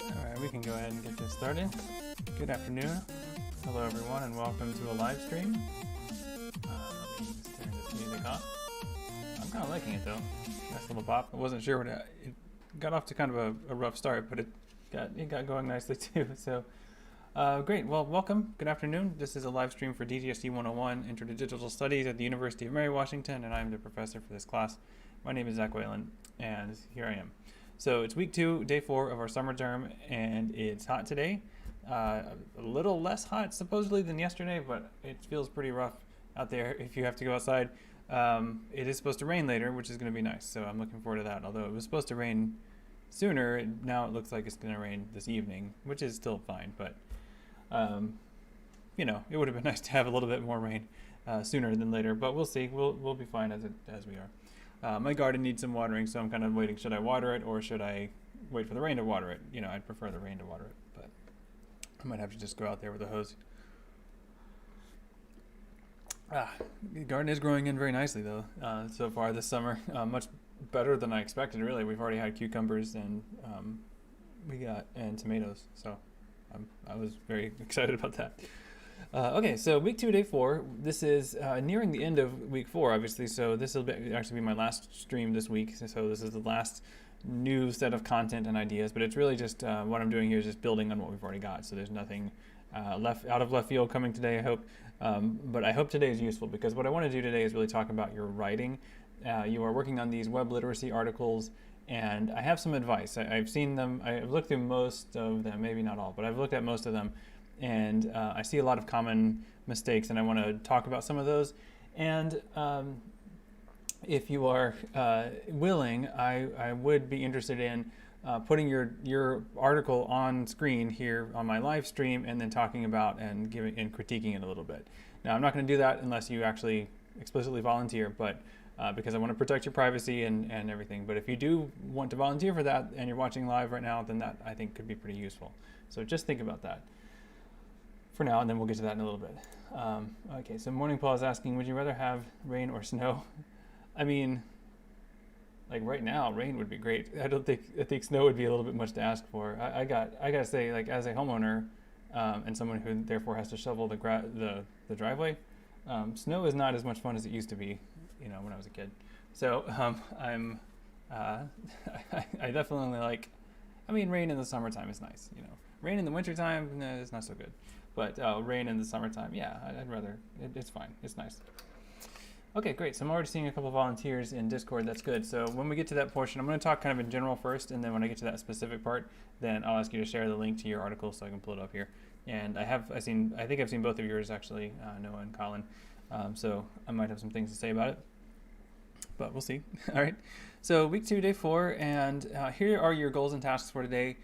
Alright, we can go ahead and get this started. Good afternoon. Hello everyone and welcome to a live stream. Let me just turn this music off. I'm kind of liking it though. Nice little pop. I wasn't sure what it got off to kind of a rough start, but it got going nicely too. So great. Well, welcome. Good afternoon. This is a live stream for DGSD 101, Intro to Digital Studies at the University of Mary Washington, and I'm the professor for this class. My name is Zach Whalen, and here I am. So it's week 2, day 4 of our summer term, and it's hot today. A little less hot supposedly than yesterday, but it feels pretty rough out there if you have to go outside. It is supposed to rain later, which is going to be nice, so I'm looking forward to that. Although it was supposed to rain sooner, now it looks like it's going to rain this evening, which is still fine, but you know, it would have been nice to have a little bit more rain sooner than later, but we'll see. We'll be fine as we are. My garden needs some watering, so I'm kind of waiting. Should I water it or should I wait for the rain to water it? You know, I'd prefer the rain to water it, but I might have to just go out there with a hose. The garden is growing in very nicely though, so far this summer. Much better than I expected, really. We've already had cucumbers and tomatoes, so I was very excited about that. Okay, so week 2, day 4. This is nearing the end of week 4, obviously. So this will actually be my last stream this week. So this is the last new set of content and ideas. But it's really just what I'm doing here is just building on what we've already got. So there's nothing out of left field coming today, I hope. But I hope today is useful because what I want to do today is really talk about your writing. You are working on these web literacy articles, and I have some advice. I've seen them. I've looked through most of them, maybe not all, but I've looked at most of them. And I see a lot of common mistakes, and I want to talk about some of those. And if you are willing, I would be interested in putting your article on screen here on my live stream, and then talking about and critiquing it a little bit. Now, I'm not going to do that unless you actually explicitly volunteer, but because I want to protect your privacy and everything. But if you do want to volunteer for that, and you're watching live right now, then that I think could be pretty useful. So just think about that for now, and then we'll get to that in a little bit. Okay, so Morning Paul is asking, would you rather have rain or snow? I mean, like right now, rain would be great. I think snow would be a little bit much to ask for. I gotta say, like as a homeowner and someone who therefore has to shovel the driveway, snow is not as much fun as it used to be, you know, when I was a kid. So I definitely like. I mean, rain in the summertime is nice, you know. Rain in the wintertime, it's not so good. But rain in the summertime, yeah, I'd rather, it's fine, it's nice. Okay, great. So I'm already seeing a couple volunteers in Discord. That's good. So when we get to that portion, I'm going to talk kind of in general first, and then when I get to that specific part, then I'll ask you to share the link to your article so I can pull it up here. And I think I've seen both of yours actually, Noah and Colin. So I might have some things to say about it, but we'll see. All right. So week 2, day 4, and here are your goals and tasks for today.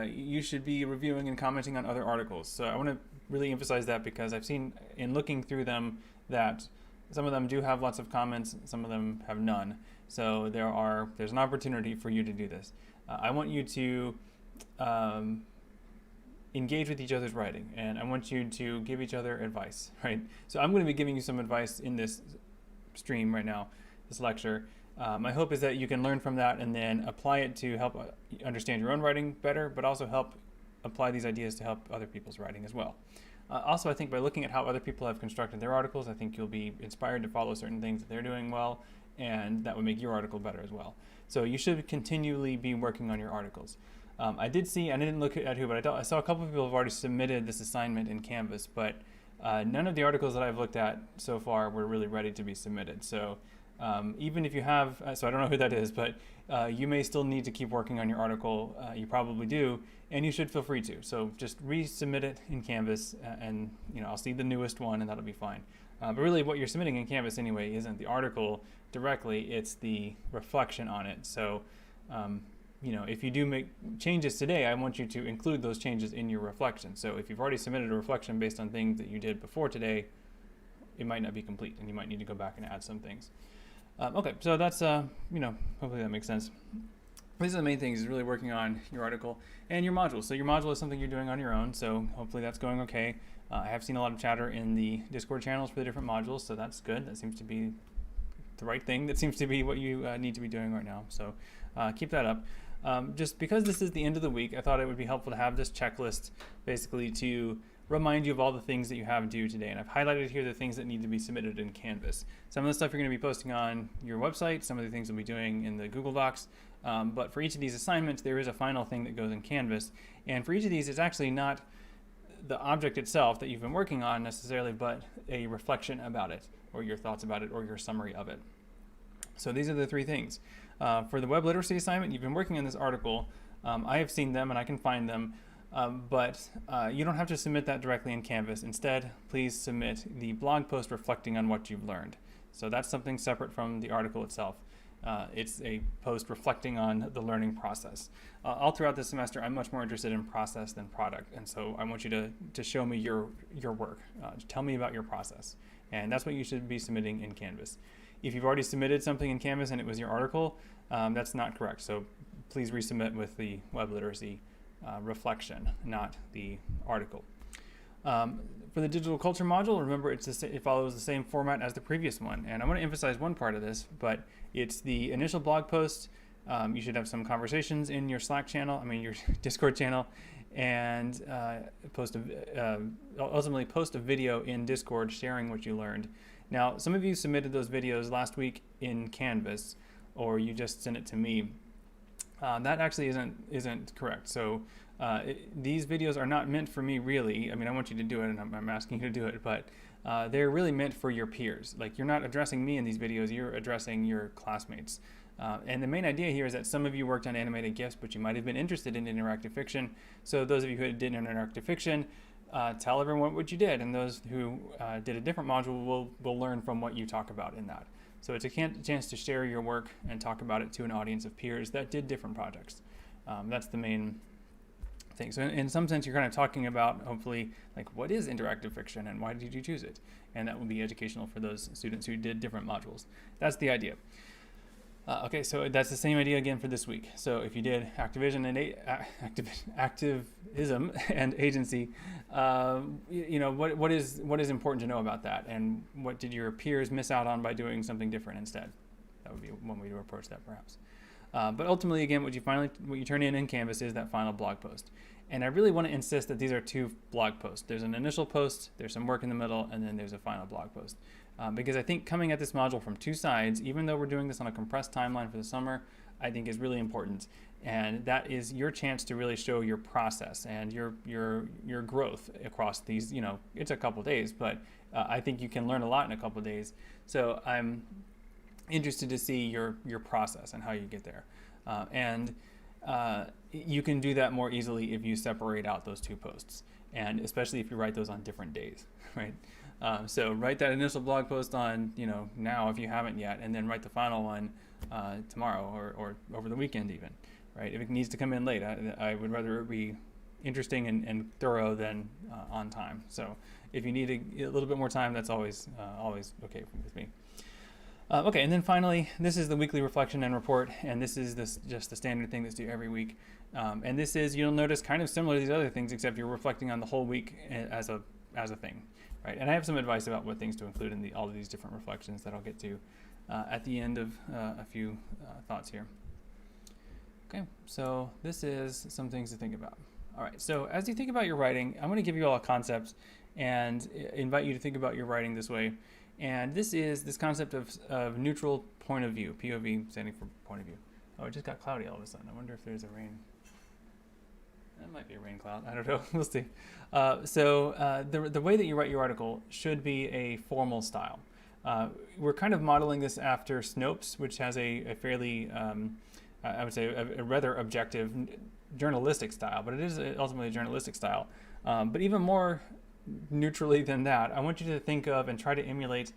You should be reviewing and commenting on other articles. So I want to really emphasize that because I've seen in looking through them that some of them do have lots of comments, some of them have none. So there's an opportunity for you to do this. I want you to engage with each other's writing, and I want you to give each other advice, right? So I'm going to be giving you some advice in this stream right now, this lecture. My hope is that you can learn from that and then apply it to help understand your own writing better, but also help apply these ideas to help other people's writing as well. Also, I think by looking at how other people have constructed their articles, I think you'll be inspired to follow certain things that they're doing well, and that would make your article better as well. So you should continually be working on your articles. I didn't look at who, but I saw a couple of people have already submitted this assignment in Canvas, but none of the articles that I've looked at so far were really ready to be submitted. So even if you have, so I don't know who that is, but you may still need to keep working on your article. You probably do, and you should feel free to. So just resubmit it in Canvas, and I'll see the newest one, and that'll be fine. But really, what you're submitting in Canvas anyway isn't the article directly; it's the reflection on it. So if you do make changes today, I want you to include those changes in your reflection. So if you've already submitted a reflection based on things that you did before today, it might not be complete, and you might need to go back and add some things. Okay, so that's, hopefully that makes sense. These are the main things, is really working on your article and your module. So your module is something you're doing on your own, so hopefully that's going okay. I have seen a lot of chatter in the Discord channels for the different modules, so that's good. That seems to be the right thing. That seems to be what you need to be doing right now, so keep that up. Just because this is the end of the week, I thought it would be helpful to have this checklist basically to remind you of all the things that you have due today. And I've highlighted here the things that need to be submitted in Canvas. Some of the stuff you're going to be posting on your website, some of the things you'll be doing in the Google Docs. But for each of these assignments, there is a final thing that goes in Canvas. And for each of these, it's actually not the object itself that you've been working on necessarily, but a reflection about it, or your thoughts about it, or your summary of it. So these are the 3 things. For the web literacy assignment, you've been working on this article. I have seen them and I can find them. But you don't have to submit that directly in Canvas. Instead, please submit the blog post reflecting on what you've learned. So that's something separate from the article itself. It's a post reflecting on the learning process. All throughout this semester, I'm much more interested in process than product. And so I want you to show me your work. Tell me about your process. And that's what you should be submitting in Canvas. If you've already submitted something in Canvas and it was your article, that's not correct. So please resubmit with the web literacy reflection, not the article. For the digital culture module, remember it follows the same format as the previous one. And I want to emphasize one part of this, but it's the initial blog post. You should have some conversations in your Slack channel, your Discord channel, and ultimately post a video in Discord sharing what you learned. Now, some of you submitted those videos last week in Canvas, or you just sent it to me. That actually isn't correct. So these videos are not meant for me, really. I want you to do it, and I'm asking you to do it, but they're really meant for your peers. Like, you're not addressing me in these videos, you're addressing your classmates. And the main idea here is that some of you worked on animated GIFs, but you might have been interested in interactive fiction. So those of you who did interactive fiction, tell everyone what you did, and those who did a different module will learn from what you talk about in that. So it's a chance to share your work and talk about it to an audience of peers that did different projects. That's the main thing. So in some sense, you're kind of talking about, hopefully, like, what is interactive fiction and why did you choose it? And that will be educational for those students who did different modules. That's the idea. Okay, so that's the same idea again for this week. So if you did activism and agency, what is important to know about that, and what did your peers miss out on by doing something different instead? That would be one way to approach that, perhaps. But ultimately, again, what you turn in Canvas is that final blog post. And I really want to insist that these are 2 blog posts. There's an initial post, there's some work in the middle, and then there's a final blog post. Because I think coming at this module from 2 sides, even though we're doing this on a compressed timeline for the summer, I think is really important. And that is your chance to really show your process and your growth across these, it's a couple days, but I think you can learn a lot in a couple days. So I'm interested to see your process and how you get there. And you can do that more easily if you separate out those two posts, and especially if you write those on different days, right? So write that initial blog post on, now if you haven't yet, and then write the final one tomorrow or over the weekend even, right? If it needs to come in late, I would rather it be interesting and thorough than on time. So if you need a little bit more time, that's always okay with me. Okay, and then finally, this is the weekly reflection and report, and this is just the standard thing that's due every week. And this is, you'll notice, kind of similar to these other things, except you're reflecting on the whole week as a thing, right? And I have some advice about what things to include in all of these different reflections that I'll get to at the end of a few thoughts here. Okay, so this is some things to think about. All right, so as you think about your writing, I'm going to give you all a concept and invite you to think about your writing this way. And this is this concept of neutral point of view, POV standing for point of view. Oh, it just got cloudy all of a sudden. I wonder if there's a rain. That might be a rain cloud. I don't know. We'll see. So the way that you write your article should be a formal style. We're kind of modeling this after Snopes, which has a fairly, I would say, a rather objective journalistic style, but it is ultimately a journalistic style. But even more neutrally than that, I want you to think of and try to emulate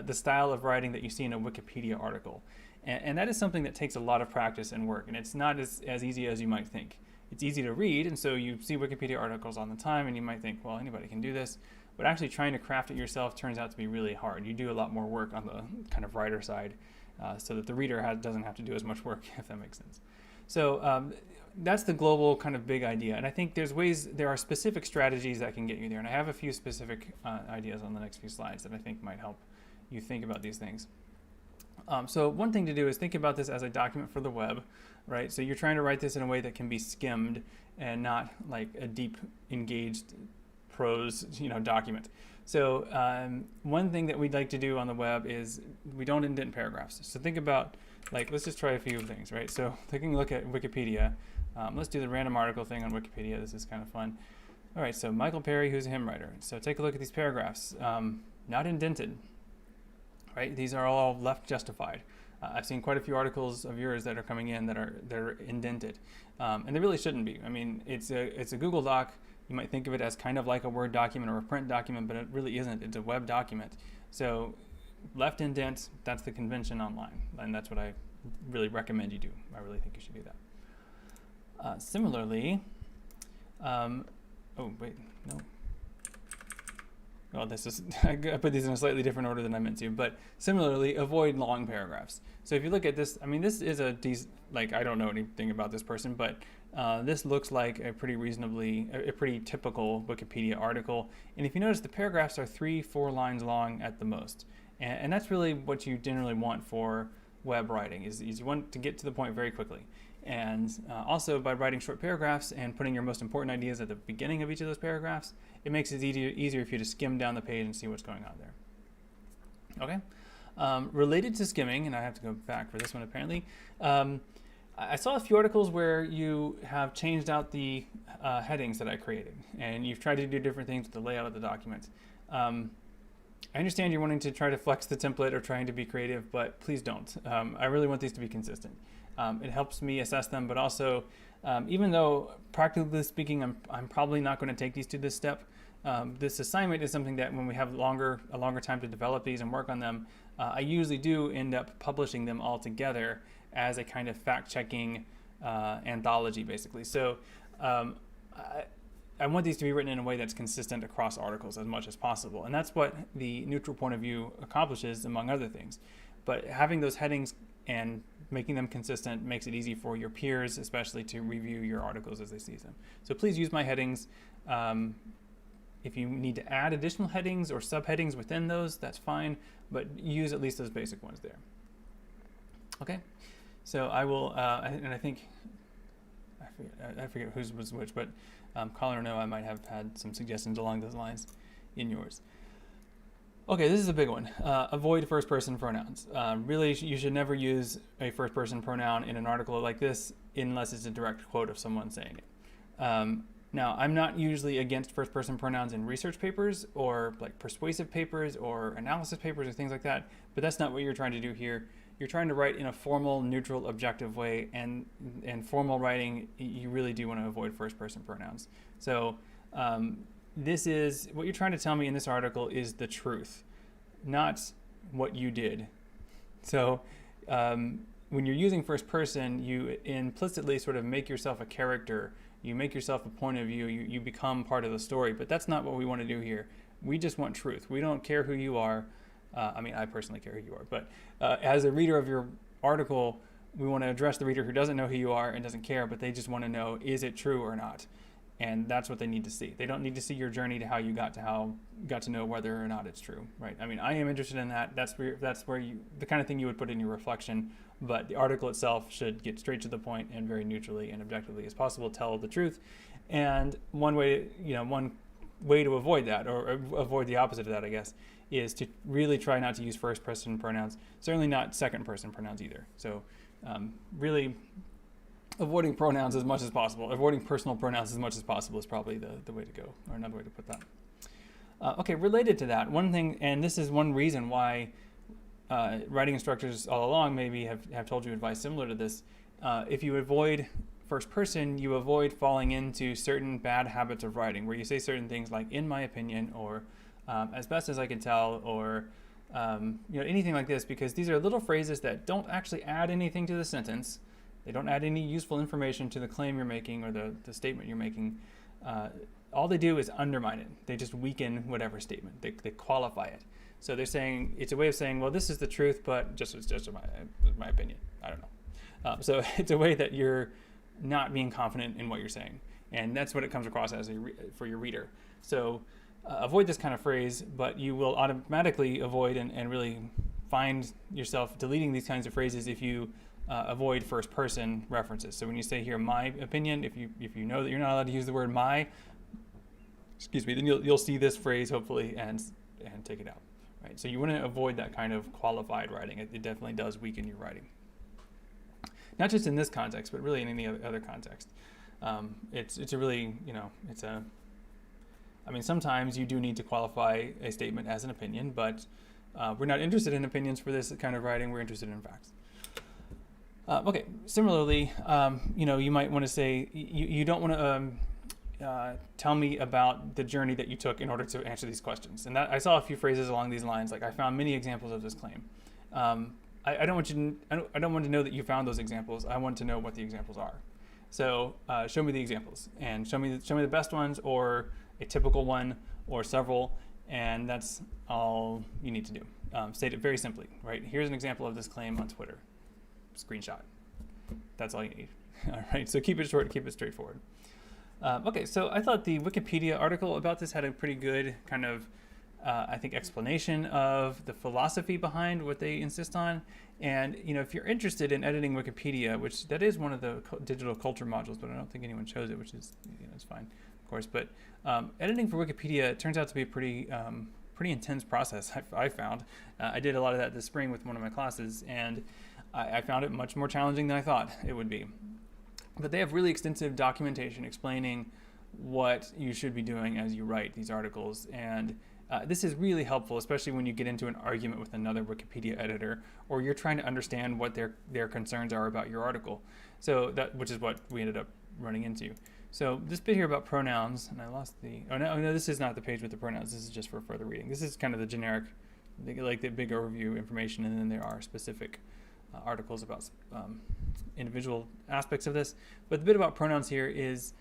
the style of writing that you see in a Wikipedia article. And that is something that takes a lot of practice and work, and it's not as easy as you might think. It's easy to read, and so you see Wikipedia articles all the time, and you might think, well, anybody can do this. But actually trying to craft it yourself turns out to be really hard. You do a lot more work on the kind of writer side so that the reader doesn't have to do as much work, if that makes sense. So that's the global kind of big idea. And I think there are specific strategies that can get you there. And I have a few specific ideas on the next few slides that I think might help you think about these things. So one thing to do is think about this as a document for the web, right? So you're trying to write this in a way that can be skimmed and not like a deep engaged prose, document. So one thing that we'd like to do on the web is we don't indent paragraphs. So think about, let's just try a few things, right? So taking a look at Wikipedia, let's do the random article thing on Wikipedia. This is kind of fun. All right, so Michael Perry, who's a hymn writer. So take a look at these paragraphs. Not indented, right? These are all left justified. I've seen quite a few articles of yours that are coming in that are indented, and they really shouldn't be. I mean, it's a Google Doc. You might think of it as kind of like a Word document or a print document, but it really isn't. It's a web document. So left indent, that's the convention online, and that's what I really recommend you do. I really think you should do that. Similarly, oh wait, no. Well, I put these in a slightly different order than I meant to, but similarly, avoid long paragraphs. So if you look at this, I mean, this is I don't know anything about this person, but this looks like a pretty typical Wikipedia article. And if you notice, the paragraphs are 3-4 lines long at the most. And that's really what you generally want for web writing, is you want to get to the point very quickly. And also by writing short paragraphs and putting your most important ideas at the beginning of each of those paragraphs, it makes it easier for you to skim down the page and see what's going on there. Okay. Related to skimming, and I have to go back for this one apparently, I saw a few articles where you have changed out the headings that I created, and you've tried to do different things with the layout of the document. I understand you're wanting to try to flex the template or trying to be creative, but please don't. I really want these to be consistent. It helps me assess them, but also, even though practically speaking, I'm probably not going to take these to this step, this assignment is something that when we have a longer time to develop these and work on them, I usually do end up publishing them all together as a kind of fact-checking anthology, basically. So I want these to be written in a way that's consistent across articles as much as possible. And that's what the neutral point of view accomplishes, among other things. But having those headings and making them consistent makes it easy for your peers, especially, to review your articles as they see them. So please use my headings. If you need to add additional headings or subheadings within those, that's fine, but use at least those basic ones there. Okay, so I will, and I think, I forget whose was which, but Colin or no, I might have had some suggestions along those lines in yours. Okay, this is a big one. Avoid first-person pronouns. Really, you should never use a first-person pronoun in an article like this unless it's a direct quote of someone saying it. Now, I'm not usually against first-person pronouns in research papers or like persuasive papers or analysis papers or things like that, but that's not what you're trying to do here. You're trying to write in a formal, neutral, objective way, and in formal writing, you really do want to avoid first-person pronouns. So this is, what you're trying to tell me in this article is the truth, not what you did. So when you're using first person, you implicitly sort of make yourself a character. You make yourself a point of view. You become part of the story, but that's not what we want to do here. We just want truth. We don't care who you are. I mean, I personally care who you are, but as a reader of your article, we want to address the reader who doesn't know who you are and doesn't care, but they just want to know, is it true or not? And that's what they need to see. They don't need to see your journey to how you got to know whether or not it's true, right? I mean, I am interested in that. That's where you, the kind of thing you would put in your reflection, but the article itself should get straight to the point and very neutrally and objectively as possible tell the truth. And one way to avoid that, or avoid the opposite of that, I guess, is to really try not to use first-person pronouns. Certainly not second-person pronouns either. So really avoiding pronouns as much as possible, avoiding personal pronouns as much as possible is probably the way to go, or another way to put that. Okay, related to that, one thing, and this is one reason why writing instructors all along maybe have told you advice similar to this. If you avoid first person, you avoid falling into certain bad habits of writing, where you say certain things like, in my opinion, or as best as I can tell, or anything like this, because these are little phrases that don't actually add anything to the sentence. They don't add any useful information to the claim you're making or the statement you're making. All they do is undermine it. They just weaken whatever statement. They qualify it. So they're saying, it's a way of saying, well, this is the truth, but it's just my opinion. I don't know. So it's a way that you're not being confident in what you're saying. And that's what it comes across as for your reader. So avoid this kind of phrase, but you will automatically avoid and really find yourself deleting these kinds of phrases if you avoid first person references. So when you say here, my opinion, if you know that you're not allowed to use the word my, then you'll see this phrase hopefully and take it out. Right? So you want to avoid that kind of qualified writing. It definitely does weaken your writing. Not just in this context, but really in any other context. It's a really, I mean, sometimes you do need to qualify a statement as an opinion, but we're not interested in opinions for this kind of writing. We're interested in facts. Okay, similarly, you might want to say, you don't want to tell me about the journey that you took in order to answer these questions. And I saw a few phrases along these lines, like I found many examples of this claim. I don't want to know that you found those examples. I want to know what the examples are. So show me the examples, and show me the best ones, or a typical one, or several, and that's all you need to do. State it very simply, right? Here's an example of this claim on Twitter. Screenshot. That's all you need. All right, so keep it short, keep it straightforward. Okay, so I thought the Wikipedia article about this had a pretty good kind of, I think, explanation of the philosophy behind what they insist on. And if you're interested in editing Wikipedia, which that is one of the digital culture modules, but I don't think anyone chose it, which is it's fine, of course. But editing for Wikipedia turns out to be a pretty intense process. I found I did a lot of that this spring with one of my classes, and I found it much more challenging than I thought it would be. But they have really extensive documentation explaining what you should be doing as you write these articles. And this is really helpful, especially when you get into an argument with another Wikipedia editor, or you're trying to understand what their concerns are about your article. So which is what we ended up running into. So this bit here about pronouns, and I lost no, this is not the page with the pronouns. This is just for further reading. This is kind of the generic, like the big overview information, and then there are specific articles about individual aspects of this. But the bit about pronouns here is,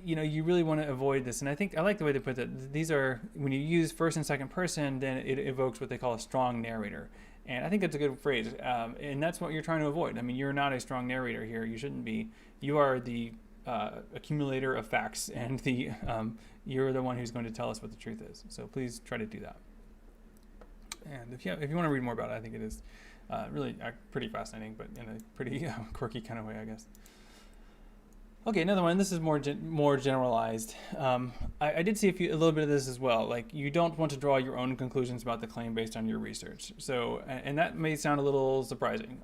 you really want to avoid this. And I like the way they put that. These are, when you use first and second person, then it evokes what they call a strong narrator. And I think that's a good phrase. And that's what you're trying to avoid. I mean, you're not a strong narrator here. You shouldn't be. You are the accumulator of facts, and you're the one who's going to tell us what the truth is. So please try to do that. And if you want to read more about it, I think it is really pretty fascinating, but in a pretty quirky kind of way, I guess. Okay, another one. This is more generalized. I did see a little bit of this as well. Like, you don't want to draw your own conclusions about the claim based on your research. So, and that may sound a little surprising.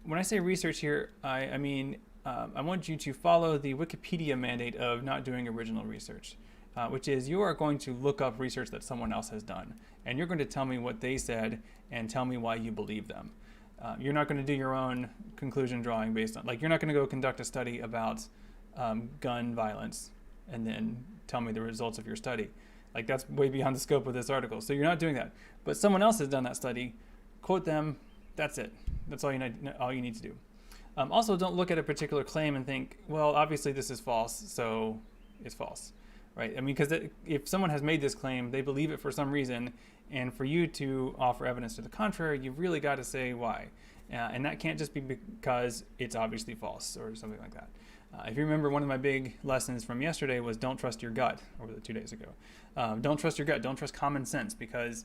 When I say research here, I mean I want you to follow the Wikipedia mandate of not doing original research, which is you are going to look up research that someone else has done, and you're going to tell me what they said and tell me why you believe them. You're not going to do your own conclusion drawing based on, like, you're not going to go conduct a study about gun violence and then tell me the results of your study. Like, that's way beyond the scope of this article. So you're not doing that. But someone else has done that study, quote them, that's it. That's all you need to do. Also, don't look at a particular claim and think, well, obviously this is false, so it's false, right? I mean, because if someone has made this claim, they believe it for some reason, and for you to offer evidence to the contrary, you've really got to say why. And that can't just be because it's obviously false or something like that. If you remember, one of my big lessons from yesterday was don't trust your gut, over the 2 days ago. Don't trust your gut, don't trust common sense, because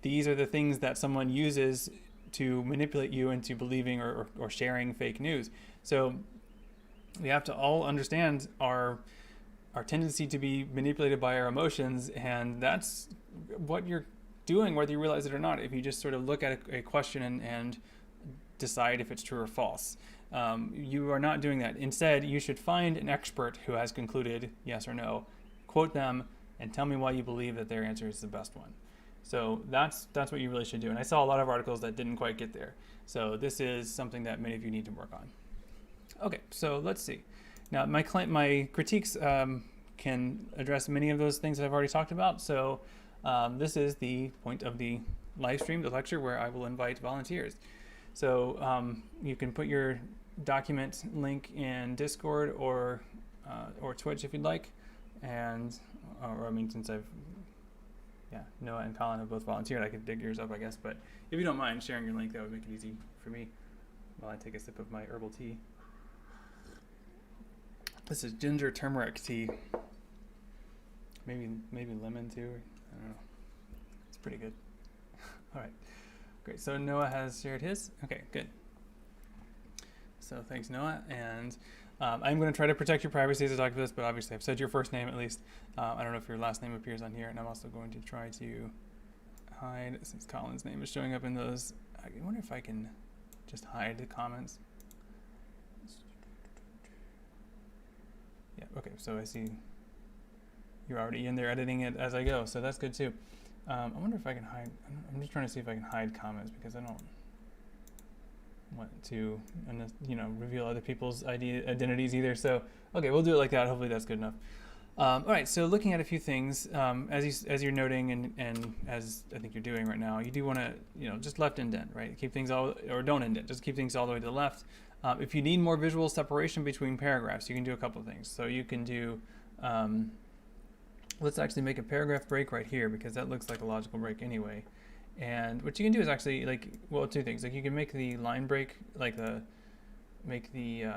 these are the things that someone uses to manipulate you into believing or sharing fake news. So we have to all understand our tendency to be manipulated by our emotions, and that's what you're doing whether you realize it or not, if you just sort of look at a question and decide if it's true or false. You are not doing that. Instead, you should find an expert who has concluded yes or no, quote them, and tell me why you believe that their answer is the best one. So that's what you really should do. And I saw a lot of articles that didn't quite get there. So this is something that many of you need to work on. Okay, so let's see. Now my critiques can address many of those things that I've already talked about. So this is the point of the live stream, the lecture, where I will invite volunteers. So you can put your document link in Discord or Twitch if you'd like. And, or I mean, since Noah and Colin have both volunteered, I could dig yours up, I guess. But if you don't mind sharing your link, that would make it easy for me while I take a sip of my herbal tea. This is ginger turmeric tea. Maybe lemon too. I don't know. It's pretty good. All right, great. So Noah has shared his. Okay, good. So thanks, Noah. And I'm going to try to protect your privacy as I talk about this, but obviously I've said your first name at least. I don't know if your last name appears on here, and I'm also going to try to hide, since Colin's name is showing up in those. I wonder if I can just hide the comments. Yeah, okay, so I see you're already in there editing it as I go, so that's good too. I wonder if I can hide. I'm just trying to see if I can hide comments, because I don't want to, reveal other people's identities either. So, okay, we'll do it like that. Hopefully that's good enough. All right, so looking at a few things, as you're noting, and as I think you're doing right now, you do want to, just left indent, right? Keep things or don't indent, just keep things all the way to the left. If you need more visual separation between paragraphs, you can do a couple of things. So you can do, let's actually make a paragraph break right here, because that looks like a logical break anyway. And what you can do is actually, two things. Like, you can make the line break, make the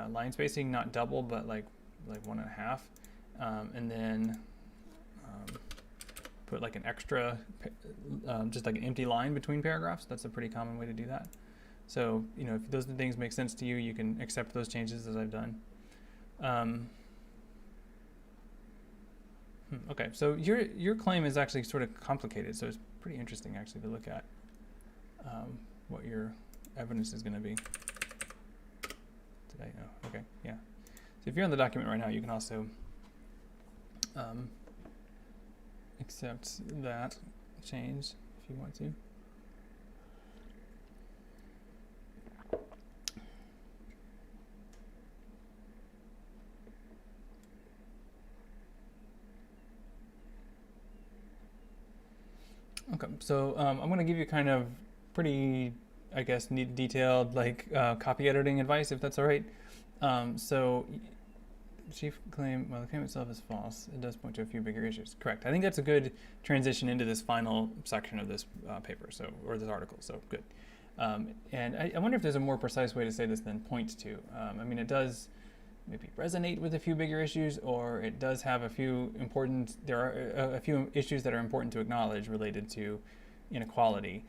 line spacing not double, but like 1.5, and then put like an extra, just like an empty line between paragraphs. That's a pretty common way to do that. So, if those things make sense to you, you can accept those changes as I've done. Okay, so your claim is actually sort of complicated, so it's pretty interesting actually to look at what your evidence is going to be. Did I know? Okay, yeah. So if you're on the document right now, you can also accept that change if you want to. Okay, so I'm going to give you kind of pretty, I guess, detailed copy editing advice, if that's all right. So chief claim, well, the claim itself is false. It does point to a few bigger issues. Correct. I think that's a good transition into this final section of this paper, or this article. So good. And I wonder if there's a more precise way to say this than point to. I mean, it does maybe resonate with a few bigger issues, or it does have a few there are a few issues that are important to acknowledge related to inequality,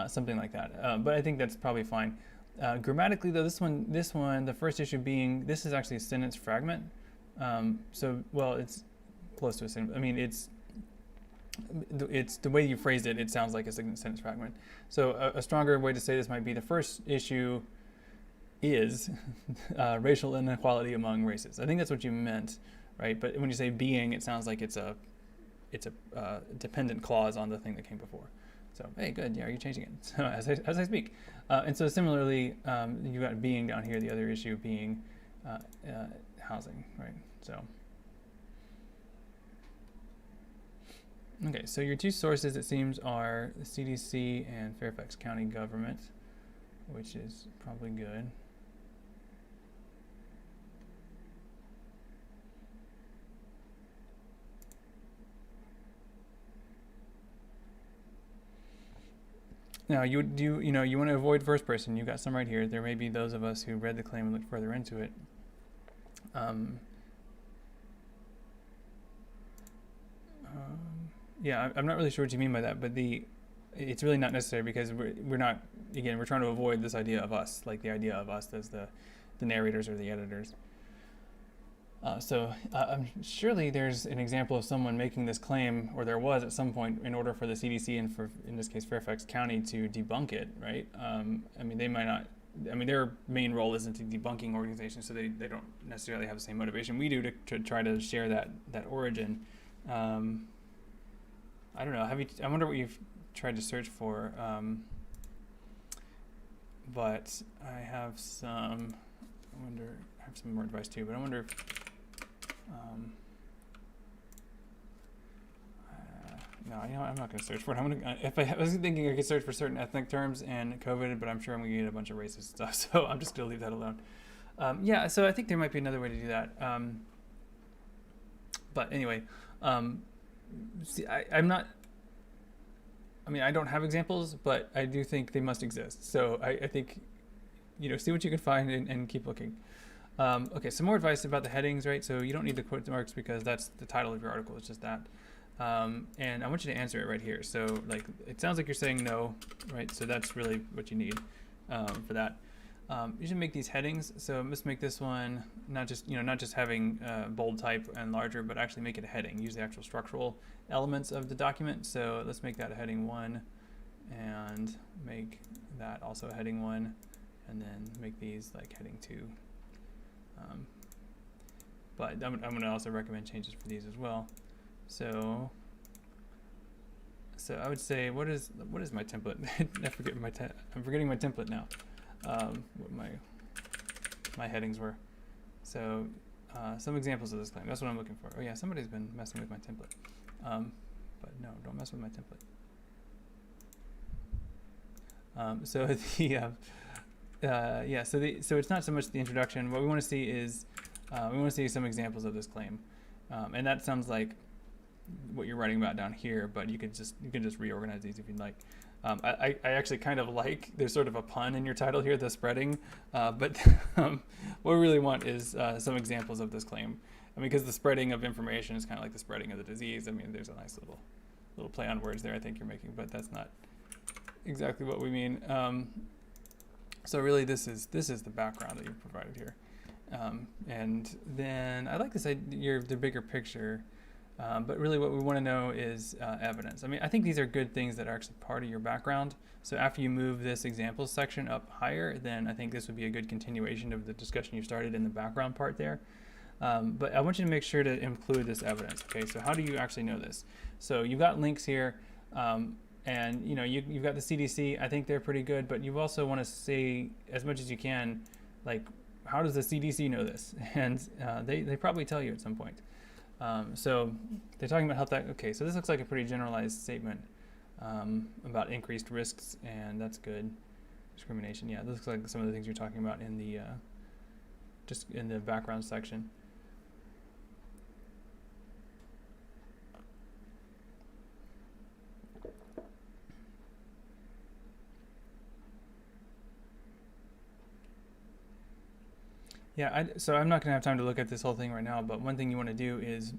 something like that. But I think that's probably fine. Grammatically, though, this one, the first issue being, this is actually a sentence fragment. So, well, it's close to a sentence. I mean, it's the way you phrased it. It sounds like a sentence fragment. So, a stronger way to say this might be the first issue is racial inequality among races. I think that's what you meant, right? But when you say being, it sounds like it's a dependent clause on the thing that came before. So, hey, good. Yeah, you're changing it so, as I speak. And so similarly, you got being down here, the other issue being housing, right? So, okay, so your two sources, it seems, are the CDC and Fairfax County government, which is probably good. Now, you want to avoid first person. You got some right here. There may be those of us who read the claim and looked further into it. Yeah, I'm not really sure what you mean by that, but it's really not necessary because we're not, again, we're trying to avoid this idea of us, like the idea of us as the narrators or the editors. So surely there's an example of someone making this claim, or there was at some point, in order for the CDC and for, in this case, Fairfax County to debunk it, right? I mean, they might not, I mean, their main role isn't a debunking organization, so they don't necessarily have the same motivation we do to try to share that origin. I don't know, I wonder what you've tried to search for, but I have some more advice too, but I wonder if, no, I'm not going to search for it. I was thinking I could search for certain ethnic terms and COVID, but I'm sure I'm going to get a bunch of racist stuff, so I'm just going to leave that alone. Yeah, so I think there might be another way to do that. But anyway, see, I don't have examples, but I do think they must exist. So I think, see what you can find and keep looking. Okay, some more advice about the headings, right? So you don't need the quote marks because that's the title of your article. It's just that. And I want you to answer it right here. So like, it sounds like you're saying no, right? So that's really what you need for that. You should make these headings. So let's make this one not just having bold type and larger, but actually make it a heading. Use the actual structural elements of the document. So let's make that a heading 1 and make that also a heading 1, and then make these like heading 2. But I'm going to also recommend changes for these as well. So I would say, what is my template? I'm forgetting my template now. What my headings were. So some examples of this claim. That's what I'm looking for. Oh yeah, somebody's been messing with my template. But no, don't mess with my template. So it's not so much the introduction. What we want to see is we want to see some examples of this claim, and that sounds like what you're writing about down here. But you can just reorganize these if you'd like. I actually kind of like, there's sort of a pun in your title here, the spreading, but what we really want is some examples of this claim. I mean, because the spreading of information is kind of like the spreading of the disease. I mean, there's a nice little play on words there I think you're making, but that's not exactly what we mean. So really this is the background that you've provided here. And then I like this idea, the bigger picture. But really what we want to know is evidence. I mean, I think these are good things that are actually part of your background. So after you move this examples section up higher, then I think this would be a good continuation of the discussion you started in the background part there. But I want you to make sure to include this evidence. Okay, so how do you actually know this? So you've got links here, and you've got the CDC. I think they're pretty good, but you also want to say as much as you can, like, how does the CDC know this? And they probably tell you at some point. So they're talking about health. Okay, so this looks like a pretty generalized statement about increased risks, and that's good. Discrimination, yeah, this looks like some of the things you're talking about in the just in the background section. Yeah, so I'm not going to have time to look at this whole thing right now, but one thing you want to do is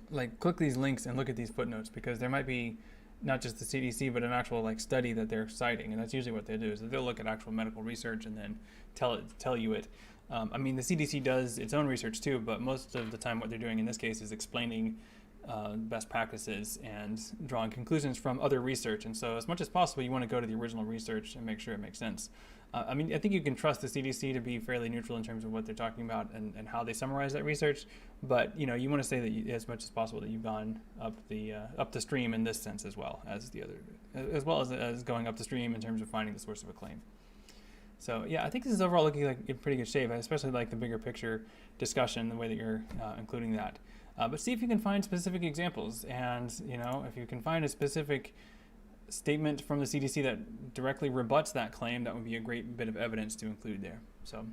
like click these links and look at these footnotes, because there might be not just the CDC, but an actual like study that they're citing, and that's usually what they do is that they'll look at actual medical research and then tell you it. I mean, the CDC does its own research too, but most of the time what they're doing in this case is explaining best practices and drawing conclusions from other research. And so as much as possible, you want to go to the original research and make sure it makes sense. I mean, I think you can trust the CDC to be fairly neutral in terms of what they're talking about and how they summarize that research. But, you know, you want to say that as much as possible that you've gone up the stream in this sense as well as the other, as going up the stream in terms of finding the source of a claim. So yeah, I think this is overall looking like in pretty good shape. I especially like the bigger picture discussion, the way that you're including that. But see if you can find specific examples, and you know, if you can find a specific statement from the CDC that directly rebuts that claim, that would be a great bit of evidence to include there. So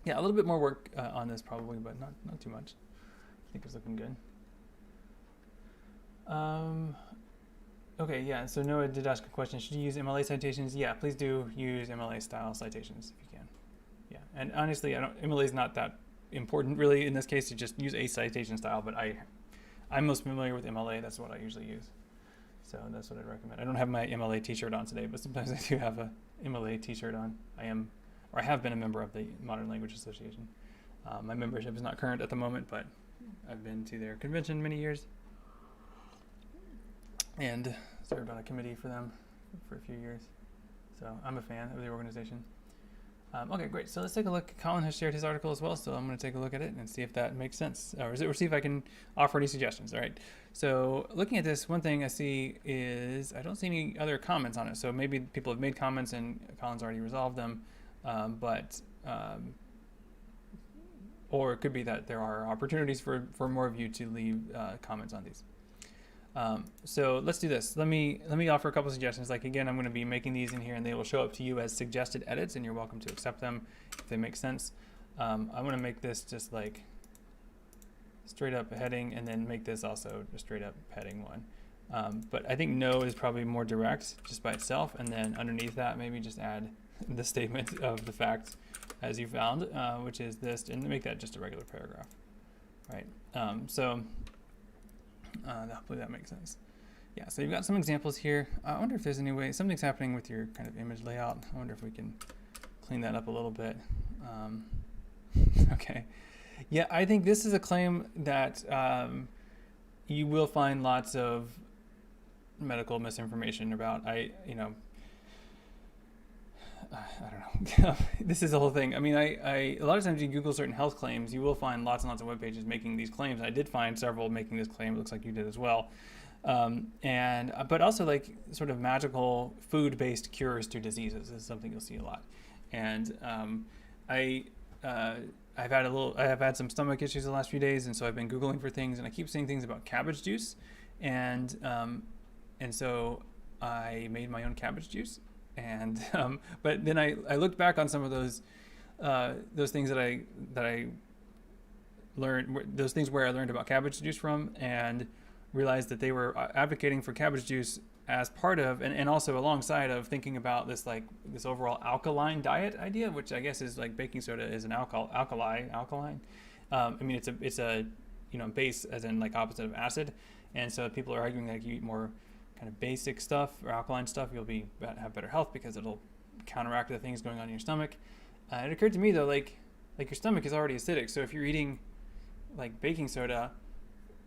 yeah, a little bit more work on this probably, but not too much. I think it's looking good. Okay, yeah, so Noah did ask a question. Should you use MLA citations? Yeah, please do use MLA style citations if you can. Yeah, and honestly, MLA is not that important really in this case, to just use a citation style, but I'm most familiar with MLA. That's what I usually use. So that's what I'd recommend. I don't have my MLA t-shirt on today, but sometimes I do have a MLA t-shirt on. I have been a member of the Modern Language Association. My membership is not current at the moment, but I've been to their convention many years and served on a committee for them for a few years. So I'm a fan of the organization. Okay, great. So let's take a look. Colin has shared his article as well, so I'm going to take a look at it and see if that makes sense, or see if I can offer any suggestions. All right. So looking at this, one thing I see is I don't see any other comments on it. So maybe people have made comments and Colin's already resolved them, or it could be that there are opportunities for more of you to leave comments on these. So let's do this. Let me offer a couple suggestions. Like again, I'm going to be making these in here, and they will show up to you as suggested edits, and you're welcome to accept them if they make sense. I'm going to make this just like straight up heading, and then make this also a straight up heading one. But I think no is probably more direct just by itself, and then underneath that maybe just add the statement of the fact as you found, which is this, and make that just a regular paragraph, right? Hopefully that makes sense. Yeah, so you've got some examples here. I wonder if there's any way, something's happening with your kind of image layout. I wonder if we can clean that up a little bit. Okay. Yeah, I think this is a claim that you will find lots of medical misinformation about. I don't know. This is the whole thing. I mean, a lot of times you Google certain health claims, you will find lots and lots of web pages making these claims. I did find several making this claim. It looks like you did as well. But also like sort of magical food-based cures to diseases is something you'll see a lot. And I have had some stomach issues the last few days, and so I've been Googling for things, and I keep seeing things about cabbage juice, and so I made my own cabbage juice. And but then I looked back on some of those things that I learned, those things where I learned about cabbage juice from, and realized that they were advocating for cabbage juice as part of and also alongside of thinking about this overall alkaline diet idea, which I guess is like baking soda is an alkaline. I mean it's a base as in like opposite of acid, and so people are arguing that if you eat more kind of basic stuff or alkaline stuff, you'll have better health because it'll counteract the things going on in your stomach. It occurred to me though, like your stomach is already acidic, so if you're eating like baking soda,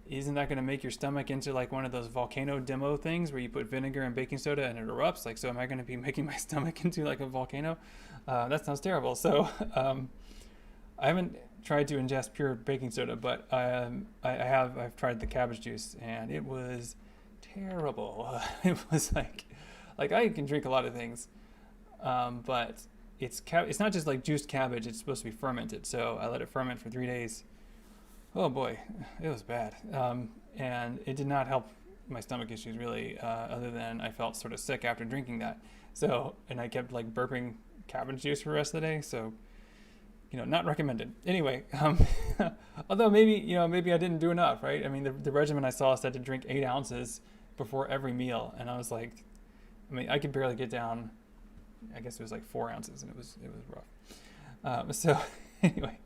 isn't that going to make your stomach into like one of those volcano demo things where you put vinegar and baking soda and it erupts? Like, so am I going to be making my stomach into like a volcano? That sounds terrible. So I haven't tried to ingest pure baking soda, but I've tried the cabbage juice, and it was terrible. It was like I can drink a lot of things, but it's not just like juiced cabbage. It's supposed to be fermented. So I let it ferment for 3 days. Oh boy, it was bad. And it did not help my stomach issues really, other than I felt sort of sick after drinking that. So, and I kept like burping cabbage juice for the rest of the day. So, not recommended. Anyway, although maybe I didn't do enough, right? I mean, the regimen I saw said to drink 8 ounces before every meal. And I was like, I could barely get down, I guess it was like 4 ounces, and it was rough. So anyway,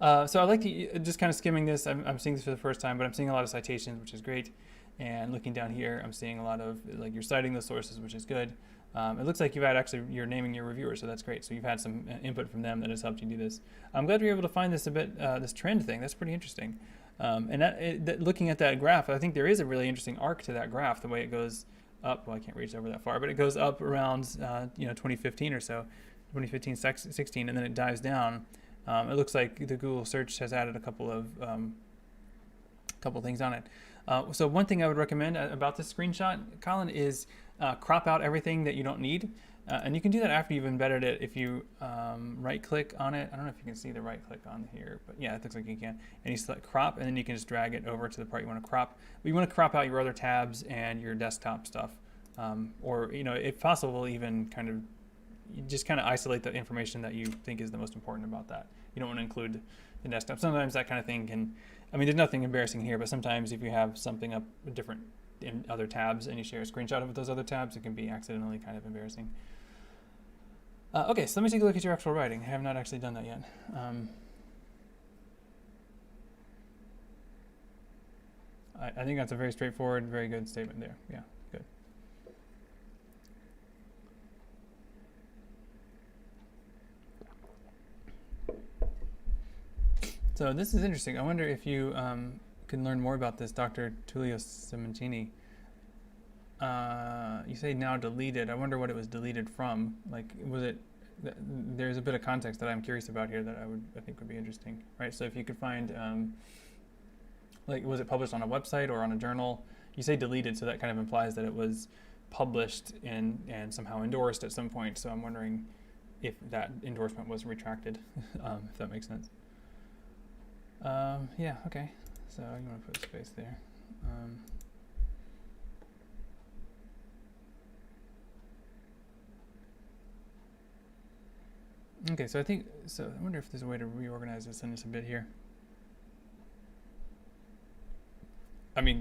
so I like to just kind of skimming this. I'm seeing this for the first time, but I'm seeing a lot of citations, which is great. And looking down here, I'm seeing a lot of, like, you're citing the sources, which is good. It looks like you've had you're naming your reviewers, so that's great. So you've had some input from them that has helped you do this. I'm glad you're able to find this a bit, this trend thing. That's pretty interesting. And looking at that graph, I think there is a really interesting arc to that graph, the way it goes up. Well, I can't reach over that far, but it goes up around 2015 or so, 2015, 16, and then it dives down. It looks like the Google search has added a couple things on it. So one thing I would recommend about this screenshot, Colin, is crop out everything that you don't need. And you can do that after you've embedded it if you right-click on it. I don't know if you can see the right-click on here, but yeah, it looks like you can. And you select crop, and then you can just drag it over to the part you want to crop. But you want to crop out your other tabs and your desktop stuff. Or, if possible, even kind of isolate the information that you think is the most important about that. You don't want to include the desktop. Sometimes that kind of thing can, there's nothing embarrassing here, but sometimes if you have something up different in other tabs and you share a screenshot of those other tabs, it can be accidentally kind of embarrassing. Okay, so let me take a look at your actual writing. I have not actually done that yet. I think that's a very straightforward, very good statement there. Yeah, good. So this is interesting. I wonder if you can learn more about this, Dr. Tullio Simoncini. You say now deleted. I wonder what it was deleted from. Like, was it? There's a bit of context that I'm curious about here that I think would be interesting, right? So if you could find, like, was it published on a website or on a journal? You say deleted, so that kind of implies that it was published and somehow endorsed at some point. So I'm wondering if that endorsement was retracted, if that makes sense. Yeah, okay. So you want to put a space there. Okay, so I wonder if there's a way to reorganize this sentence a bit here.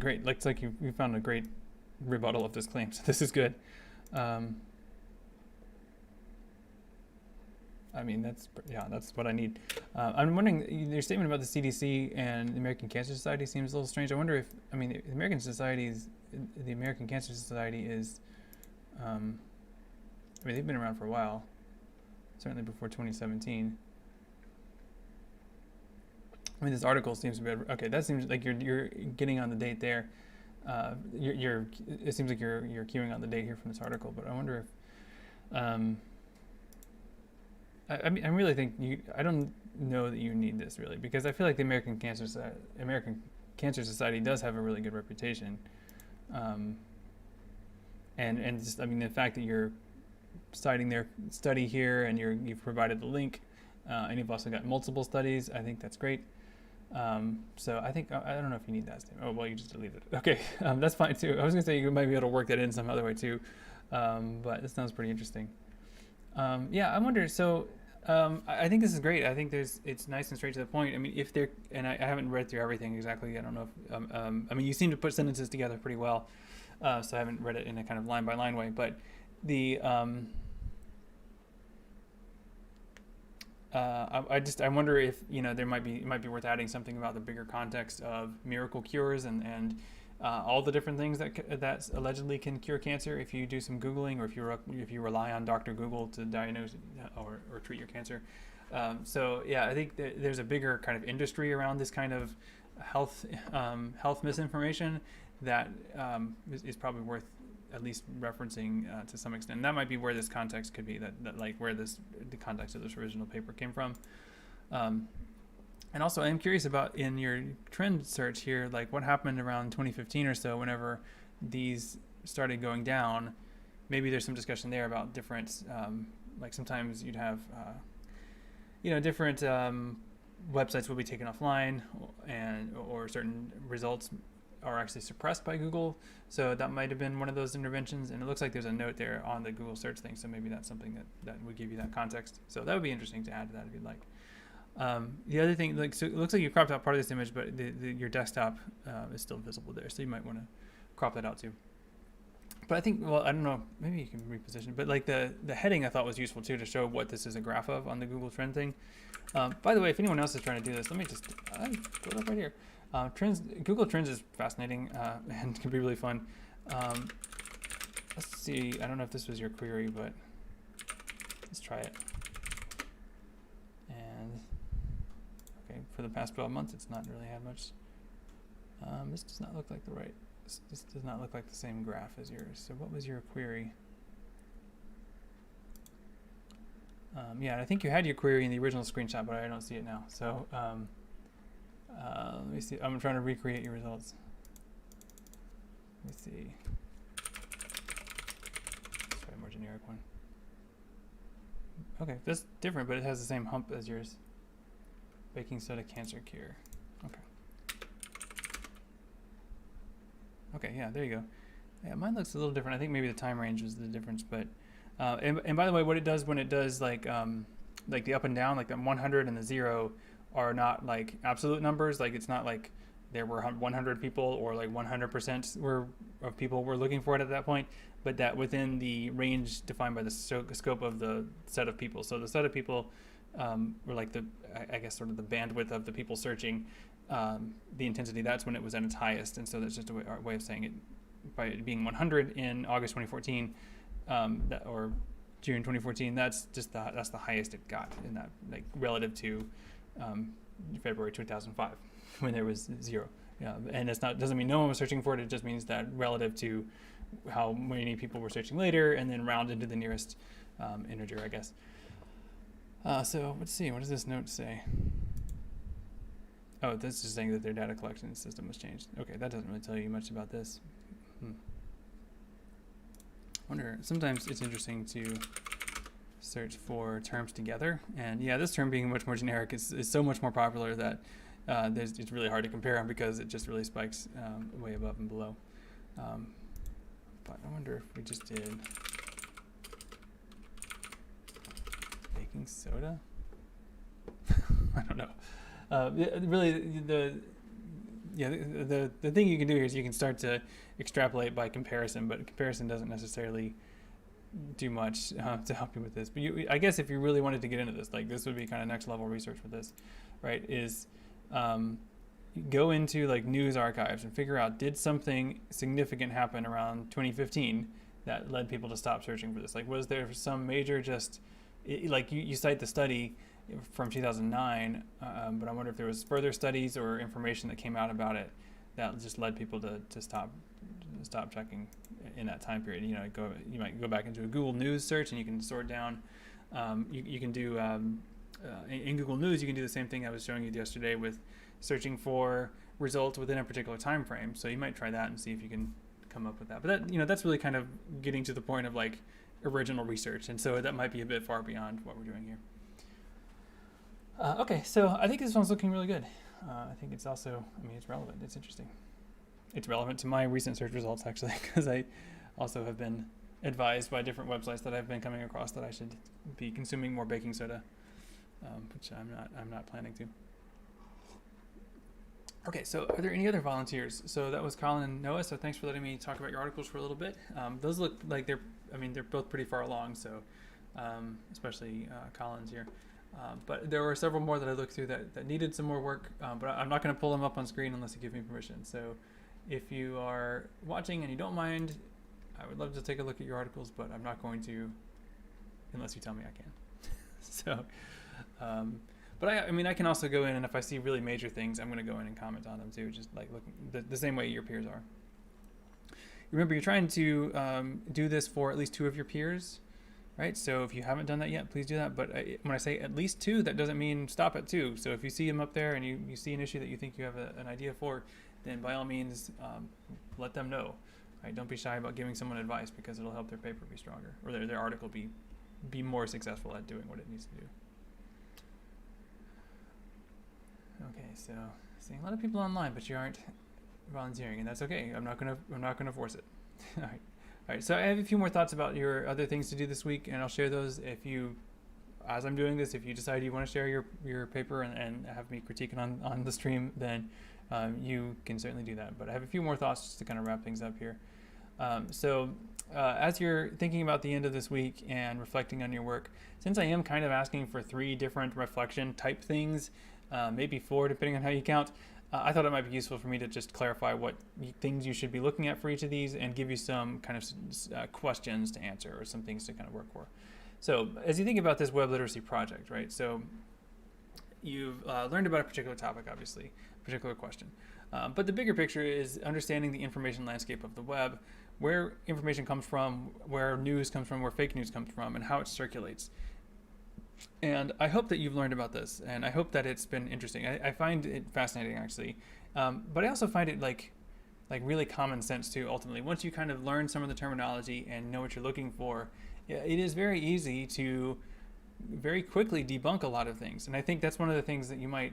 Great. Looks like you found a great rebuttal of this claim, so this is good. That's what I need. I'm wondering, your statement about the CDC and the American Cancer Society seems a little strange. I wonder if, the American Cancer Society is, they've been around for a while, certainly before 2017. This article seems to be, okay, that seems like you're getting on the date there. It seems like you're queuing on the date here from this article, but I wonder if, I really think I don't know that you need this really, because I feel like the American Cancer Society does have a really good reputation, and just the fact that you're citing their study here and you've provided the link, and you've also got multiple studies, I think that's great. So I think I don't know if you need that statement. Oh well, you just deleted it. Okay, that's fine too. I was gonna say you might be able to work that in some other way too, but it sounds pretty interesting. Yeah, I wonder. So I think this is great. I think it's nice and straight to the point. If there, and I haven't read through everything exactly. I don't know if you seem to put sentences together pretty well, so I haven't read it in a kind of line by line way. But the I wonder if it might be worth adding something about the bigger context of miracle cures and all the different things that allegedly can cure cancer if you do some Googling, or if you rely on Dr. Google to diagnose or treat your cancer. So yeah, I think that there's a bigger kind of industry around this kind of health misinformation that is probably worth at least referencing to some extent. And that might be where this context could be, that like where the context of this original paper came from. And also, I'm curious about, in your trend search here, like what happened around 2015 or so, whenever these started going down. Maybe there's some discussion there about different, like sometimes you'd have, different websites will be taken offline, or certain results are actually suppressed by Google. So that might have been one of those interventions. And it looks like there's a note there on the Google search thing. So maybe that's something that would give you that context. So that would be interesting to add to that if you'd like. The other thing, so it looks like you cropped out part of this image, but your desktop is still visible there, so you might want to crop that out too. But I think, well, I don't know, maybe you can reposition, but like the heading I thought was useful too, to show what this is a graph of on the Google Trend thing. By the way, if anyone else is trying to do this, let me just pull it up right here. Trends, Google Trends is fascinating and can be really fun. Let's see. I don't know if this was your query, but let's try it. And okay, for the past 12 months, it's not really had much. This does not look like the right. This does not look like the same graph as yours. So what was your query? Yeah, I think you had your query in the original screenshot, but I don't see it now. So let me see. I'm trying to recreate your results. Let me see. Let's try a more generic one. Okay, that's different, but it has the same hump as yours. Baking soda cancer cure. Okay. Okay, yeah, there you go. Yeah, mine looks a little different. I think maybe the time range was the difference, but and by the way, what it does when it does like the up and down, like the 100 and the 0 are not like absolute numbers. Like it's not like there were 100 people or like 100% of people were looking for it at that point, but that within the range defined by the scope of the set of people. So the set of people were like I guess sort of the bandwidth of the people searching, the intensity, that's when it was at its highest. And so that's just a way of saying it. By it being 100 in August 2014 or June 2014, that's the highest it got in that, like relative to February 2005 when there was 0. Yeah, and it's not, doesn't mean no one was searching for it. It just means that relative to how many people were searching later, and then rounded to the nearest integer, I guess. So let's see, what does this note say? Oh, this is saying that their data collection system was changed. Okay, that doesn't really tell you much about this. Wonder, sometimes it's interesting to search for terms together, and yeah, this term being much more generic is so much more popular that it's really hard to compare them because it just really spikes way above and below. But I wonder if we just did baking soda. I don't know. Really, the thing you can do here is you can start to extrapolate by comparison, but comparison doesn't necessarily do much to help you with this. But I guess if you really wanted to get into this, like this would be kind of next level research with this, right? Is go into like news archives and figure out, did something significant happen around 2015 that led people to stop searching for this? Like, was there some major like you cite the study from 2009, but I wonder if there was further studies or information that came out about it that just led people to stop checking in that time period. You know, you might go back into a Google News search and you can sort down. You can do in Google News, you can do the same thing I was showing you yesterday with searching for results within a particular time frame. So you might try that and see if you can come up with that. But that, that's really kind of getting to the point of like original research, and so that might be a bit far beyond what we're doing here. Okay, so I think this one's looking really good. I think it's also, it's relevant. It's interesting. It's relevant to my recent search results, actually, because I also have been advised by different websites that I've been coming across that I should be consuming more baking soda, which I'm not planning to. Okay, so are there any other volunteers? So that was Colin and Noah, so thanks for letting me talk about your articles for a little bit. Those look like they're both pretty far along, so especially Colin's here. But there were several more that I looked through that needed some more work, but I'm not going to pull them up on screen unless you give me permission. So if you are watching and you don't mind, I would love to take a look at your articles, but I'm not going to unless you tell me I can. So, but I can also go in, and if I see really major things, I'm going to go in and comment on them too, just like looking the same way your peers are. Remember, you're trying to do this for at least 2 of your peers. Right, so if you haven't done that yet, please do that. But when I say at least 2, that doesn't mean stop at 2. So if you see them up there and you see an issue that you think you have an idea for, then by all means, let them know. Right, don't be shy about giving someone advice, because it'll help their paper be stronger, or their article be more successful at doing what it needs to do. Okay, so seeing a lot of people online, but you aren't volunteering, and that's okay. I'm not gonna force it. All right. All right, so I have a few more thoughts about your other things to do this week, and I'll share those as I'm doing this. If you decide you want to share your paper and have me critique it on the stream, then you can certainly do that. But I have a few more thoughts just to kind of wrap things up here. So as you're thinking about the end of this week and reflecting on your work, since I am kind of asking for 3 different reflection type things, maybe 4 depending on how you count, I thought it might be useful for me to just clarify what things you should be looking at for each of these and give you some kind of questions to answer or some things to kind of work for. So as you think about this web literacy project, right? So you've learned about a particular topic, obviously, a particular question. But the bigger picture is understanding the information landscape of the web, where information comes from, where news comes from, where fake news comes from, and how it circulates. And I hope that you've learned about this, and I hope that it's been interesting. I find it fascinating, actually. But I also find it like really common sense too, ultimately. Once you kind of learn some of the terminology and know what you're looking for, it is very easy to very quickly debunk a lot of things. And I think that's one of the things that you might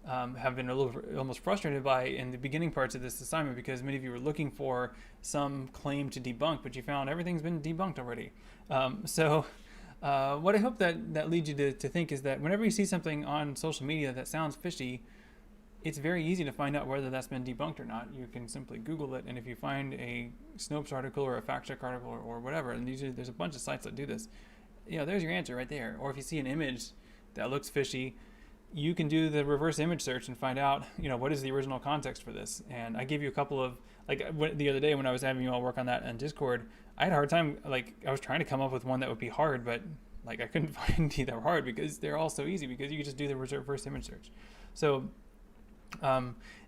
have been a little almost frustrated by in the beginning parts of this assignment, because many of you were looking for some claim to debunk, but you found everything's been debunked already. What I hope that leads you to think is that whenever you see something on social media that sounds fishy, it's very easy to find out whether that's been debunked or not. You can simply Google it, and if you find a Snopes article or a fact check article or whatever, and usually there's a bunch of sites that do this, there's your answer right there. Or if you see an image that looks fishy, you can do the reverse image search and find out, what is the original context for this. And I gave you a couple of, the other day when I was having you all work on that on Discord, I had a hard time, I was trying to come up with one that would be hard, but I couldn't find any that were hard because they're all so easy, because you can just do the reverse image search. So,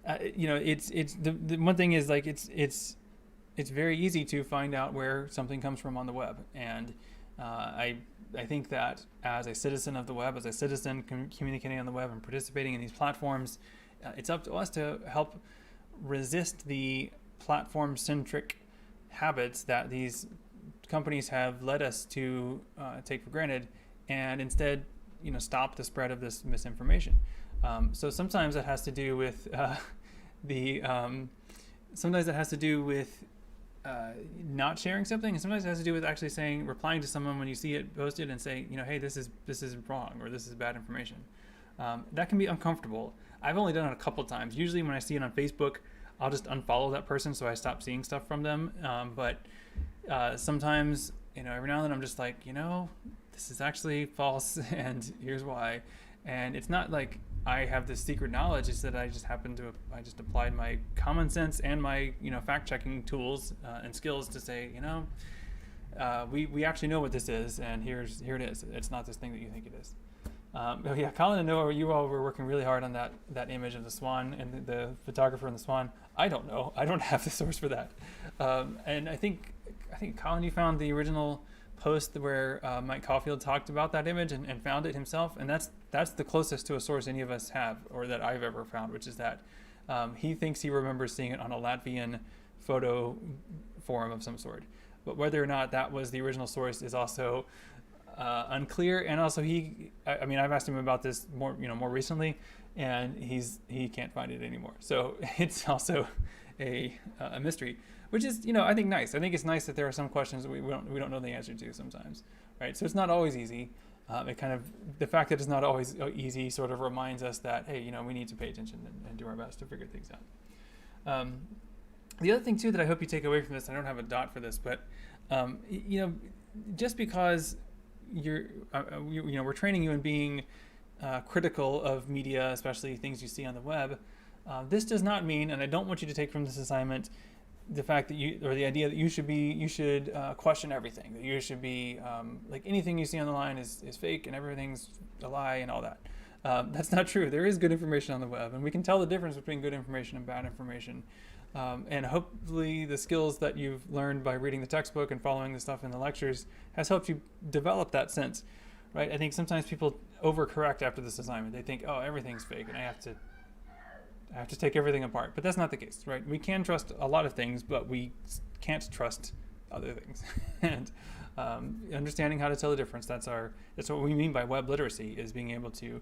it's the one thing is it's very easy to find out where something comes from on the web. And I think that as a citizen of the web, as a citizen communicating on the web and participating in these platforms, it's up to us to help resist the platform-centric habits that these companies have led us to take for granted, and instead, stop the spread of this misinformation. So sometimes it has to do with not sharing something, and sometimes it has to do with actually replying to someone when you see it posted and say, hey, this is wrong, or this is bad information. That can be uncomfortable. I've only done it a couple times. Usually when I see it on Facebook, I'll just unfollow that person so I stop seeing stuff from them. But sometimes, every now and then I'm just like, this is actually false, and here's why. And it's not like I have this secret knowledge. It's that I just applied my common sense and my, fact checking tools and skills to say, we actually know what this is, and here it is. It's not this thing that you think it is. Colin and Noah, you all were working really hard on that image of the swan and the photographer and the swan. I don't know. I don't have the source for that. And I think Colin, you found the original post where Mike Caulfield talked about that image and found it himself, and that's the closest to a source any of us have, or that I've ever found, which is that he thinks he remembers seeing it on a Latvian photo forum of some sort. But whether or not that was the original source is also unclear. And also I've asked him about this more recently, and he can't find it anymore. So it's also a mystery, which is, I think nice. I think it's nice that there are some questions that we don't know the answer to sometimes, right? So it's not always easy. The fact that it's not always easy sort of reminds us that, hey, we need to pay attention and do our best to figure things out. The other thing too that I hope you take away from this, I don't have a dot for this, but just because we're training you in being critical of media, especially things you see on the web, this does not mean, and I don't want you to take from this assignment the fact that the idea that you should question everything, that you should be anything you see on the line is fake and everything's a lie and all that. That's not true. There is good information on the web, and we can tell the difference between good information and bad information. And hopefully the skills that you've learned by reading the textbook and following the stuff in the lectures has helped you develop that sense, right? I think sometimes people overcorrect after this assignment. They think, oh, everything's fake, and I have to take everything apart. But that's not the case, right? We can trust a lot of things, but we can't trust other things. And understanding how to tell the difference, that's what we mean by web literacy, is being able to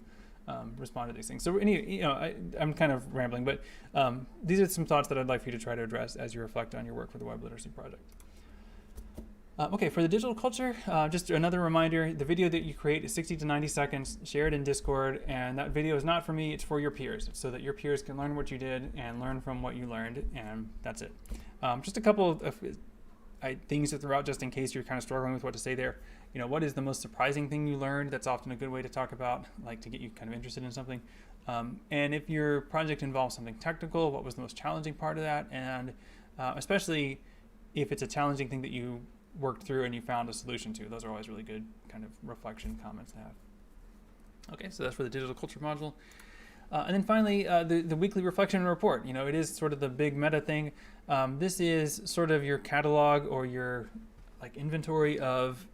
respond to these things. So I'm kind of rambling, but these are some thoughts that I'd like for you to try to address as you reflect on your work for the web literacy project. Okay, for the digital culture, just another reminder, the video that you create is 60 to 90 seconds, share it in Discord, and that video is not for me, it's for your peers, so that your peers can learn what you did and learn from what you learned, and that's it. Just a couple of things to throw out just in case you're kind of struggling with what to say there. What is the most surprising thing you learned? That's often a good way to talk about, like to get you kind of interested in something. And if your project involves something technical, what was the most challenging part of that? And especially if it's a challenging thing that you worked through and you found a solution to. Those are always really good kind of reflection comments to have. Okay, so that's for the digital culture module. And then finally, the weekly reflection and report. It is sort of the big meta thing. This is sort of your catalog or your inventory of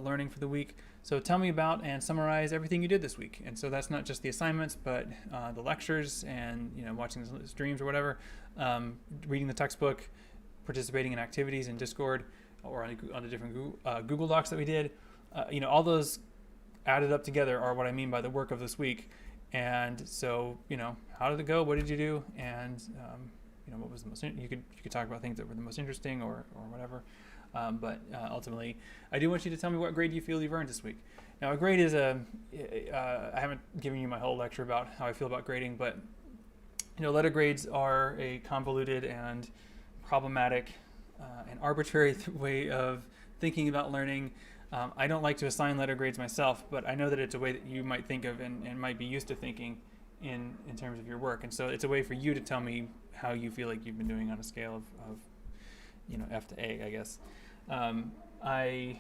learning for the week. So tell me about and summarize everything you did this week. And so that's not just the assignments, but the lectures and watching the streams or whatever, reading the textbook, participating in activities in Discord or on the different Google Docs that we did. All those added up together are what I mean by the work of this week. And so, how did it go? What did you do? And what was the most? You could talk about things that were the most interesting or whatever. But ultimately, I do want you to tell me what grade you feel you've earned this week. Now, a grade is I haven't given you my whole lecture about how I feel about grading, but letter grades are a convoluted and problematic and arbitrary way of thinking about learning. I don't like to assign letter grades myself, but I know that it's a way that you might think of and might be used to thinking in terms of your work. And so it's a way for you to tell me how you feel like you've been doing on a scale of F to A, I guess. I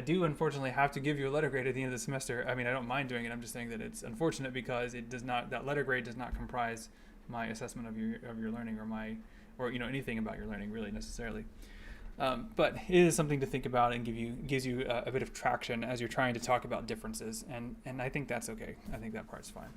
do unfortunately have to give you a letter grade at the end of the semester. I mean, I don't mind doing it. I'm just saying that it's unfortunate because that letter grade does not comprise my assessment of your learning or anything about your learning really necessarily. But it is something to think about and gives you a bit of traction as you're trying to talk about differences, and I think that's okay. I think that part's fine.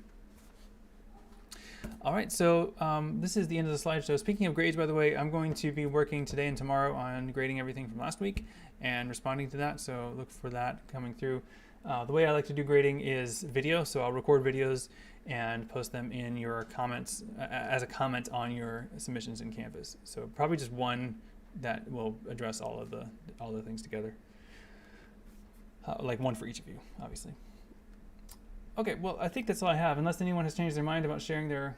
All right, so this is the end of the slideshow. Speaking of grades, by the way, I'm going to be working today and tomorrow on grading everything from last week and responding to that, so look for that coming through. The way I like to do grading is video, so I'll record videos and post them in your comments as a comment on your submissions in Canvas. So probably just one that will address all the things together, like one for each of you, obviously. Okay, well, I think that's all I have, unless anyone has changed their mind about sharing their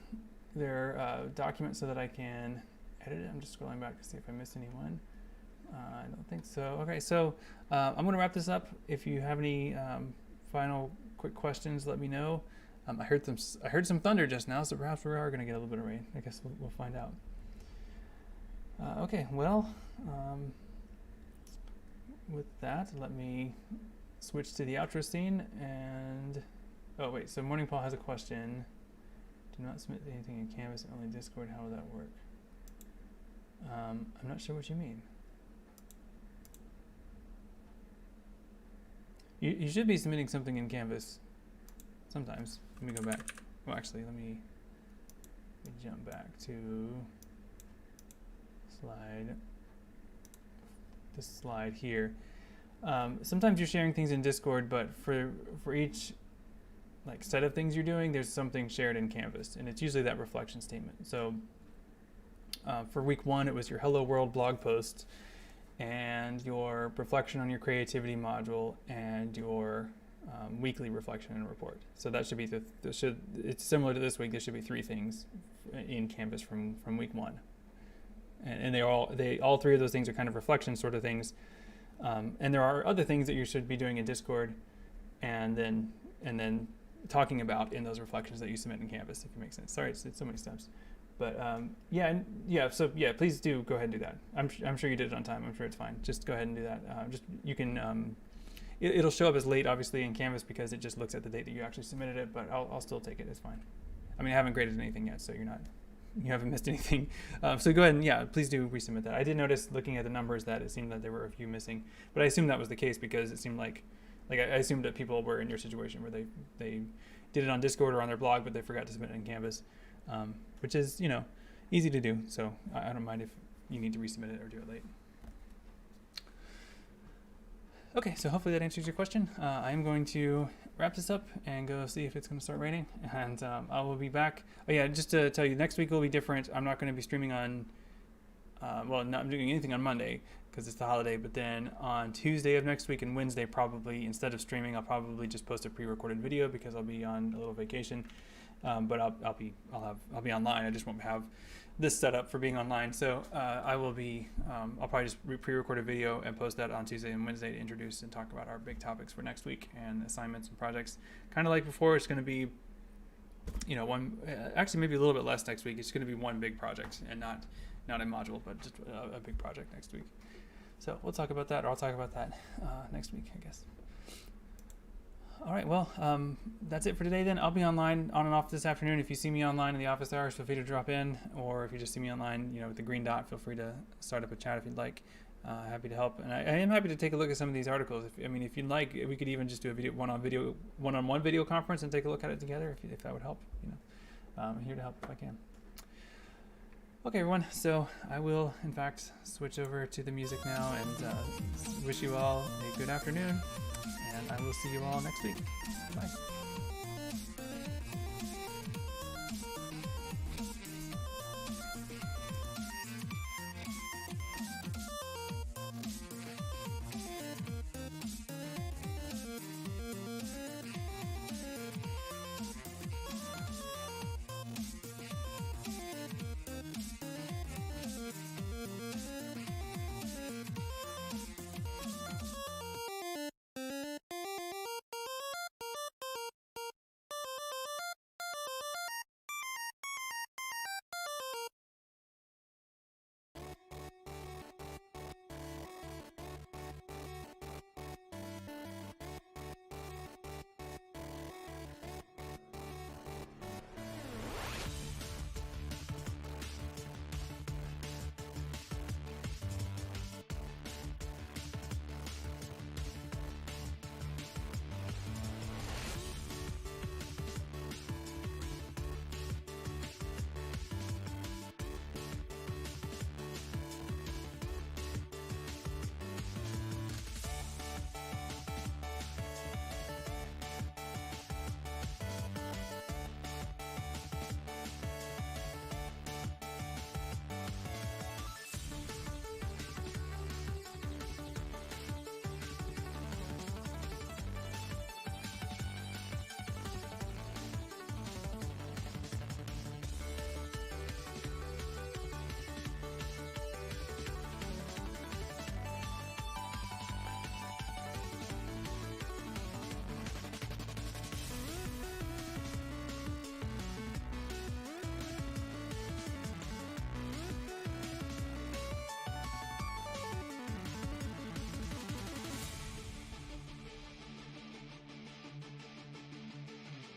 document so that I can edit it. I'm just scrolling back to see if I missed anyone. I don't think so. Okay, so I'm going to wrap this up. If you have any final quick questions, let me know. I heard some thunder just now, so perhaps we are going to get a little bit of rain. I guess we'll find out. Okay, well, with that, let me switch to the outro scene and... Oh, wait, so Morning Paul has a question. Do not submit anything in Canvas, only Discord. How will that work? I'm not sure what you mean. You should be submitting something in Canvas sometimes. Let me go back. Well, actually, let me jump back to this slide here. Sometimes you're sharing things in Discord, but for each set of things you're doing, there's something shared in Canvas, and it's usually that reflection statement. So for week 1, it was your Hello World blog post and your reflection on your creativity module and your weekly reflection and report. So that should be it's similar to this week. There should be 3 things in Canvas from week 1, and all 3 of those things are kind of reflection sort of things. And there are other things that you should be doing in Discord, and then talking about in those reflections that you submit in Canvas, if it makes sense. Sorry, it's so many steps, but so please do go ahead and do that. I'm sure you did it on time. I'm sure it's fine. Just go ahead and do that. You can it'll show up as late obviously in Canvas because it just looks at the date that you actually submitted it, but I'll still take it. It's fine. I mean, I haven't graded anything yet, so you haven't missed anything. So go ahead and please do resubmit that. I did notice looking at the numbers that it seemed that there were a few missing, but I assumed that was the case because it seemed like I assumed that people were in your situation where they did it on Discord or on their blog, but they forgot to submit it in Canvas, which is, easy to do. So I don't mind if you need to resubmit it or do it late. Okay, so hopefully that answers your question. I am going to wrap this up and go see if it's going to start raining, and I will be back. Oh yeah, just to tell you, next week will be different. I'm not going to be streaming on, not doing anything on Monday because it's the holiday, but then on Tuesday of next week and Wednesday probably, instead of streaming, I'll probably just post a pre-recorded video because I'll be on a little vacation. But I'll be online. I just won't have this setup for being online. So I will be, I'll probably just pre-record a video and post that on Tuesday and Wednesday to introduce and talk about our big topics for next week and assignments and projects. Kind of like before, it's going to be, one, actually maybe a little bit less next week. It's going to be one big project and not a module, but just a big project next week. So we'll talk about that, or I'll talk about that next week, I guess. All right, well, that's it for today then. I'll be online on and off this afternoon. If you see me online in the office hours, feel free to drop in. Or if you just see me online, with the green dot, feel free to start up a chat if you'd like. Happy to help. And I am happy to take a look at some of these articles. If you'd like, we could even just do a one-on-one video conference and take a look at it together if that would help. I'm here to help if I can. Okay, everyone, so I will, in fact, switch over to the music now and wish you all a good afternoon. And I will see you all next week. Bye.